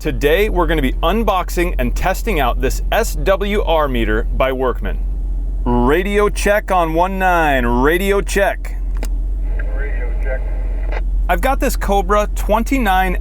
Today we're going to be unboxing and testing out this SWR meter by Workman. Radio check on 1-9, radio check. Radio check. I've got this Cobra 29LX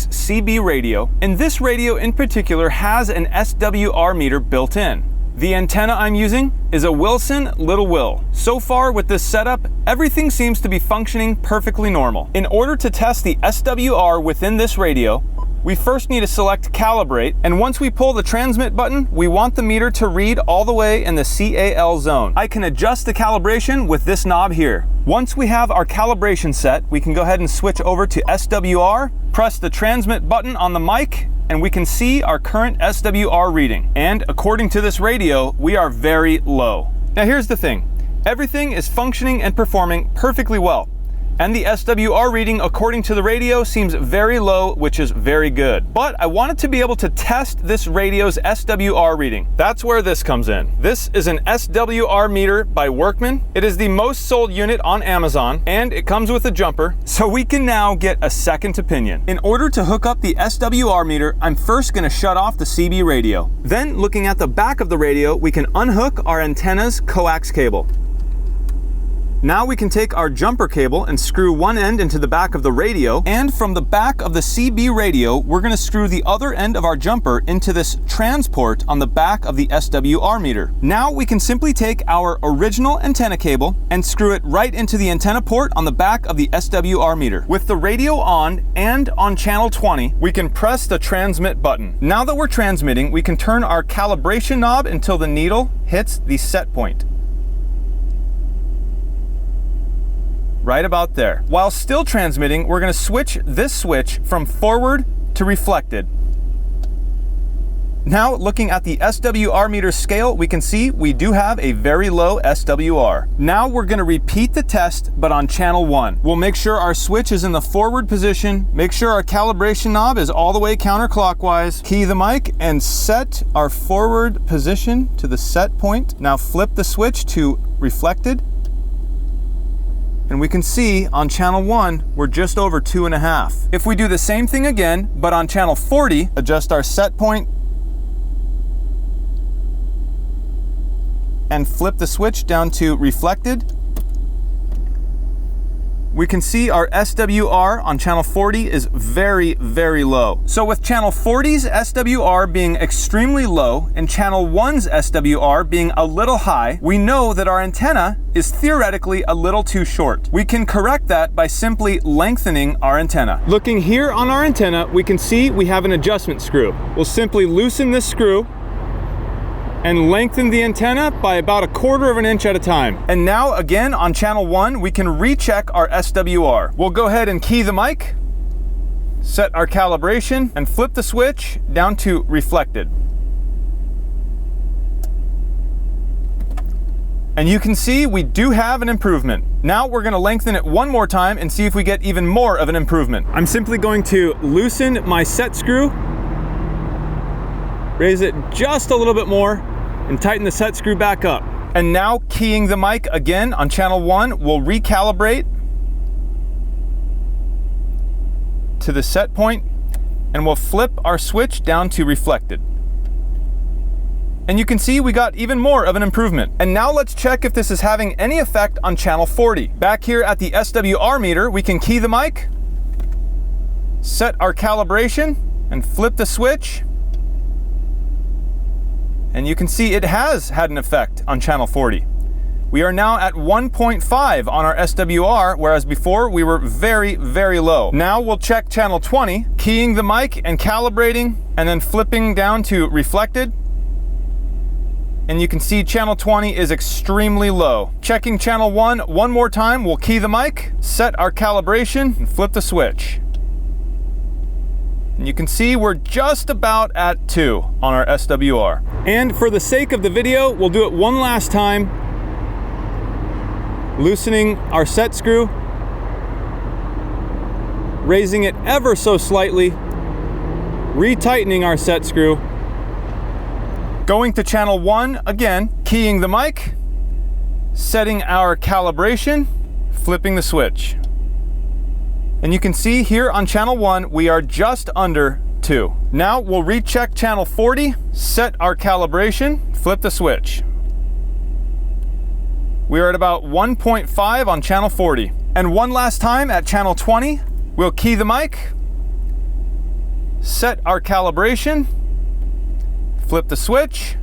CB radio, and this radio in particular has an SWR meter built in. The antenna I'm using is a Wilson Little Wil. So far with this setup, everything seems to be functioning perfectly normal. In order to test the SWR within this radio, we first need to select calibrate, and once we pull the transmit button, we want the meter to read all the way in the CAL zone. I can adjust the calibration with this knob here. Once we have our calibration set, we can go ahead and switch over to SWR, press the transmit button on the mic, and we can see our current SWR reading. And according to this radio, we are very low. Now here's the thing, everything is functioning and performing perfectly well. And the SWR reading, according to the radio, seems very low, which is very good. But I wanted to be able to test this radio's SWR reading. That's where this comes in. This is an SWR meter by Workman. It is the most sold unit on Amazon, and it comes with a jumper, so we can now get a second opinion. In order to hook up the SWR meter, I'm first gonna shut off the CB radio. Then, looking at the back of the radio, we can unhook our antenna's coax cable. Now we can take our jumper cable and screw one end into the back of the radio, and from the back of the CB radio, we're going to screw the other end of our jumper into this transport on the back of the SWR meter. Now we can simply take our original antenna cable and screw it right into the antenna port on the back of the SWR meter. With the radio on and on channel 20, we can press the transmit button. Now that we're transmitting, we can turn our calibration knob until the needle hits the set point. Right about there. While still transmitting, we're going to switch this switch from forward to reflected. Now, looking at the SWR meter scale, we can see we do have a very low SWR. Now we're going to repeat the test, but on channel 1. We'll make sure our switch is in the forward position, make sure our calibration knob is all the way counterclockwise, key the mic, and set our forward position to the set point. Now flip the switch to reflected. And we can see on channel 1, we're just over 2.5. If we do the same thing again, but on channel 40, adjust our set point, and flip the switch down to reflected, we can see our SWR on channel 40 is very, very low. So with channel 40's SWR being extremely low and channel 1's SWR being a little high, we know that our antenna is theoretically a little too short. We can correct that by simply lengthening our antenna. Looking here on our antenna, we can see we have an adjustment screw. We'll simply loosen this screw and lengthen the antenna by about 1/4 of an inch at a time. And now again on channel 1, we can recheck our SWR. We'll go ahead and key the mic, set our calibration, and flip the switch down to reflected. And you can see we do have an improvement. Now we're going to lengthen it one more time and see if we get even more of an improvement. I'm simply going to loosen my set screw, raise it just a little bit more, and tighten the set screw back up. And now keying the mic again on channel 1, we'll recalibrate to the set point, and we'll flip our switch down to reflected. And you can see we got even more of an improvement. And now let's check if this is having any effect on channel 40. Back here at the SWR meter, we can key the mic, set our calibration, and flip the switch. And you can see it has had an effect on channel 40. We are now at 1.5 on our SWR, whereas before we were very, very low. Now we'll check channel 20, keying the mic and calibrating, and then flipping down to reflected. And you can see channel 20 is extremely low. Checking channel 1 one more time, we'll key the mic, set our calibration, and flip the switch. And you can see we're just about at 2 on our SWR. And for the sake of the video, we'll do it one last time. Loosening our set screw, raising it ever so slightly, retightening our set screw, going to channel 1 again, keying the mic, setting our calibration, flipping the switch. And you can see here on channel 1, we are just under 2 2. Now we'll recheck channel 40, set our calibration, flip the switch. We are at about 1.5 on channel 40. And one last time at channel 20, we'll key the mic, set our calibration, flip the switch.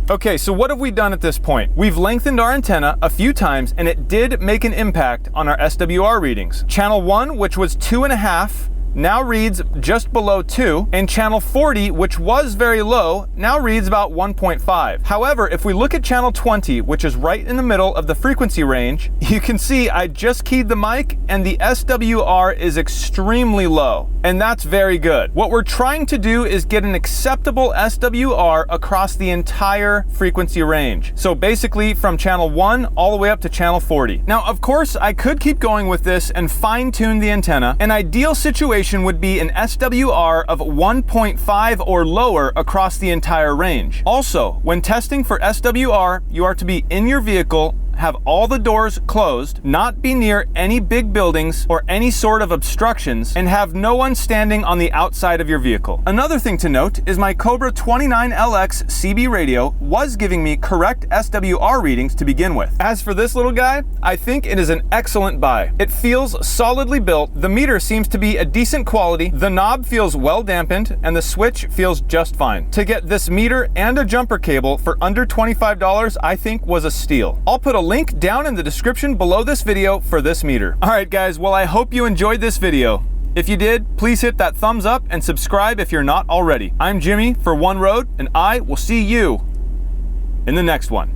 Okay, so what have we done at this point? We've lengthened our antenna a few times and it did make an impact on our SWR readings. Channel 1, which was 2.5, now reads just below 2, and channel 40, which was very low, now reads about 1.5. However, if we look at channel 20, which is right in the middle of the frequency range, you can see I just keyed the mic and the SWR is extremely low, and that's very good. What we're trying to do is get an acceptable SWR across the entire frequency range. So basically from channel 1 all the way up to channel 40. Now, of course, I could keep going with this and fine-tune the antenna. An ideal situation would be an SWR of 1.5 or lower across the entire range. Also, when testing for SWR, you are to be in your vehicle, have all the doors closed, not be near any big buildings or any sort of obstructions, and have no one standing on the outside of your vehicle. Another thing to note is my Cobra 29LX CB radio was giving me correct SWR readings to begin with. As for this little guy, I think it is an excellent buy. It feels solidly built, the meter seems to be a decent quality, the knob feels well dampened, and the switch feels just fine. To get this meter and a jumper cable for under $25, I think was a steal. I'll put a link down in the description below this video for this meter. All right, guys, well, I hope you enjoyed this video. If you did, please hit that thumbs up and subscribe if you're not already. I'm Jimmy for One Road, and I will see you in the next one.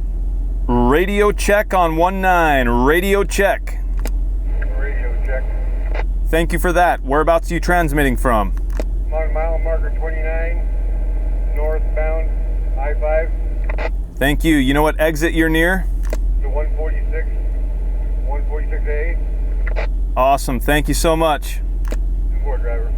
Radio check on 19, radio check. Radio check. Thank you for that. Whereabouts are you transmitting from? Mile marker 29, northbound, I-5. Thank you. You know what exit you're near? The 146, 146A. Awesome. Thank you so much. Good work, driver.